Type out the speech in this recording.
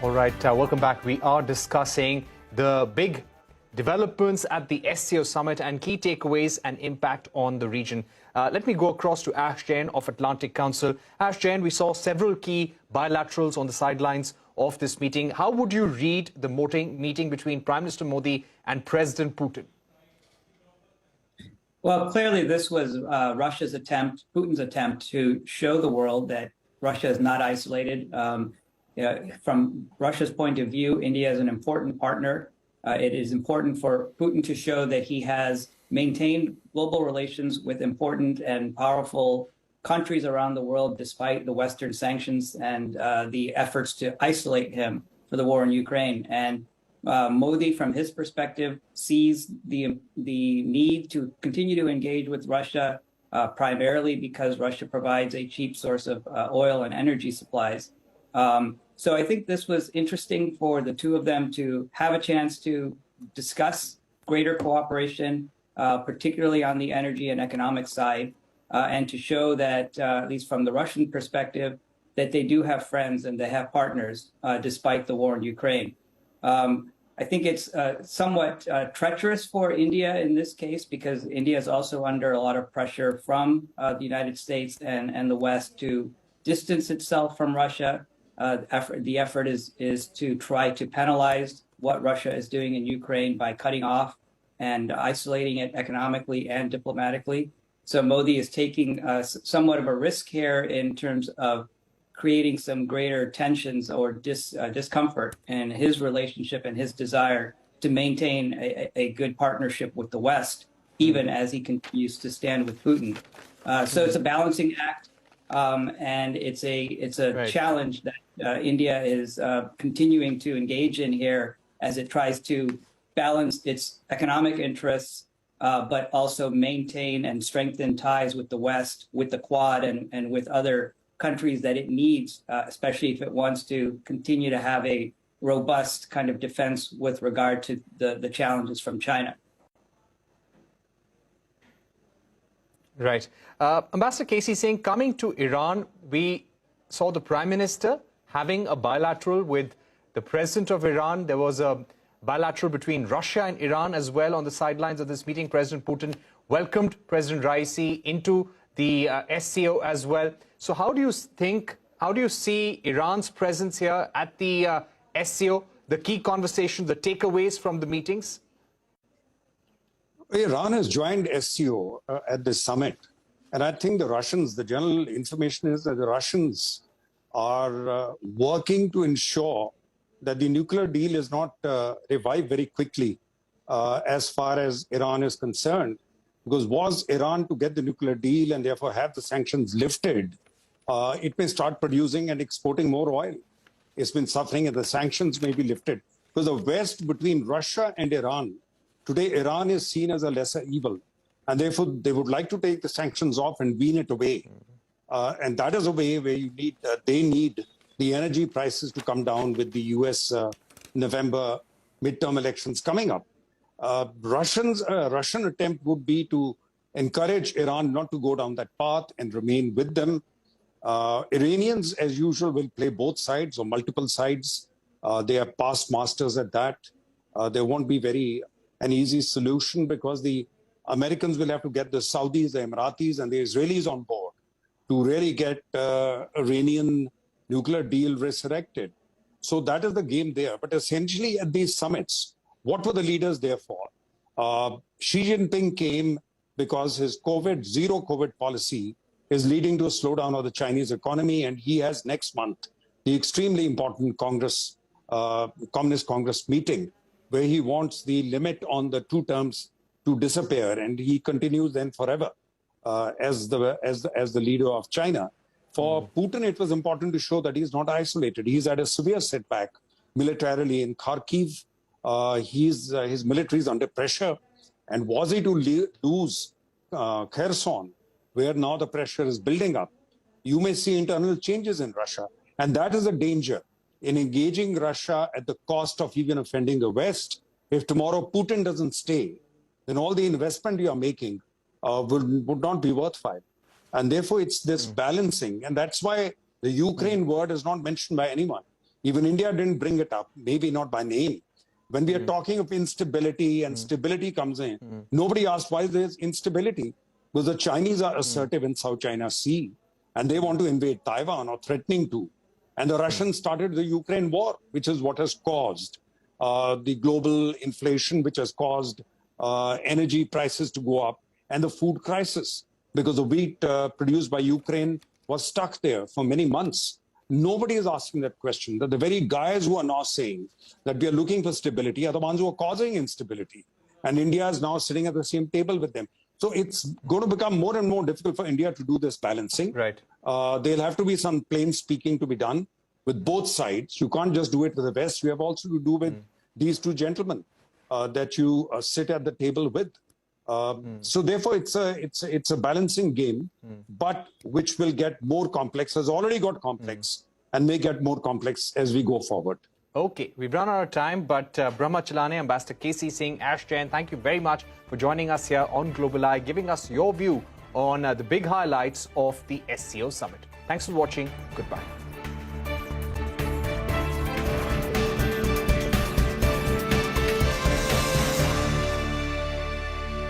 All right, welcome back. We are discussing the big developments at the SCO Summit and key takeaways and impact on the region. Let me go across to Ash Jain of Atlantic Council. Ash Jain, we saw several key bilaterals on the sidelines of this meeting. How would you read the meeting between Prime Minister Modi and President Putin? Well, clearly this was Russia's attempt, Putin's attempt to show the world that Russia is not isolated. From Russia's point of view, India is an important partner. It is important for Putin to show that he has maintained global relations with important and powerful countries around the world, despite the Western sanctions and the efforts to isolate him for the war in Ukraine. And Modi, from his perspective, sees the need to continue to engage with Russia, primarily because Russia provides a cheap source of oil and energy supplies. So I think this was interesting for the two of them to have a chance to discuss greater cooperation, particularly on the energy and economic side, and to show that, at least from the Russian perspective, that they do have friends and they have partners, despite the war in Ukraine. I think it's somewhat treacherous for India in this case, because India is also under a lot of pressure from the United States and the West to distance itself from Russia. The effort is to try to penalize what Russia is doing in Ukraine by cutting off and isolating it economically and diplomatically. So Modi is taking somewhat of a risk here in terms of creating some greater tensions or discomfort in his relationship and his desire to maintain a good partnership with the West, even as he continues to stand with Putin. So it's a balancing act. And it's a right. challenge that India is continuing to engage in here as it tries to balance its economic interests, but also maintain and strengthen ties with the West, with the Quad, and with other countries that it needs, especially if it wants to continue to have a robust kind of defense with regard to the challenges from China. Right. Ambassador KC Singh, coming to Iran, we saw the Prime Minister having a bilateral with the President of Iran. There was a bilateral between Russia and Iran as well on the sidelines of this meeting. President Putin welcomed President Raisi into the SCO as well. So how do you see Iran's presence here at the SCO, the key conversation, the takeaways from the meetings? Iran has joined SCO at the summit. And I think the Russians, the general information is that the Russians are working to ensure that the nuclear deal is not revived very quickly as far as Iran is concerned. Because was Iran to get the nuclear deal and therefore have the sanctions lifted, it may start producing and exporting more oil. It's been suffering and the sanctions may be lifted. Because the West, between Russia and Iran, today, Iran is seen as a lesser evil, and therefore they would like to take the sanctions off and wean it away. And that is a way where you need, they need the energy prices to come down with the US November midterm elections coming up. Russian attempt would be to encourage Iran not to go down that path and remain with them. Iranians, as usual, will play both sides or multiple sides. They are past masters at that. There won't be an easy solution because the Americans will have to get the Saudis, the Emiratis, and the Israelis on board to really get Iranian nuclear deal resurrected. So that is the game there. But essentially at these summits, what were the leaders there for? Xi Jinping came because his zero COVID policy is leading to a slowdown of the Chinese economy, and he has next month the extremely important Communist Congress meeting, where he wants the limit on the 2 terms to disappear, and he continues then forever as the leader of China. For Putin, it was important to show that he's not isolated. He's had a severe setback militarily in Kharkiv. His military is under pressure, and was he to lose Kherson, where now the pressure is building up, you may see internal changes in Russia, and that is a danger in engaging Russia at the cost of even offending the West. If tomorrow Putin doesn't stay, then all the investment you are making would not be worthwhile. And therefore, it's this balancing. And that's why the Ukraine word is not mentioned by anyone. Even India didn't bring it up, maybe not by name. When we are talking of instability and stability comes in, nobody asked why there's instability. Because the Chinese are assertive in South China Sea and they want to invade Taiwan or threatening to. And the Russians started the Ukraine war, which is what has caused the global inflation, which has caused energy prices to go up, and the food crisis, because the wheat produced by Ukraine was stuck there for many months. Nobody is asking that question. That the very guys who are now saying that we are looking for stability are the ones who are causing instability. And India is now sitting at the same table with them. So it's going to become more and more difficult for India to do this balancing. Right. There'll have to be some plain speaking to be done with both sides. You can't just do it with the West. You have also to do with these two gentlemen that you sit at the table with. So therefore, it's a balancing game, but which will get more complex, has already got complex, and may get more complex as we go forward. Okay, we've run out of time, but Brahma Chellaney, Ambassador KC Singh, Ash Jain, thank you very much for joining us here on Global Eye, giving us your view on the big highlights of the SCO Summit. Thanks for watching. Goodbye.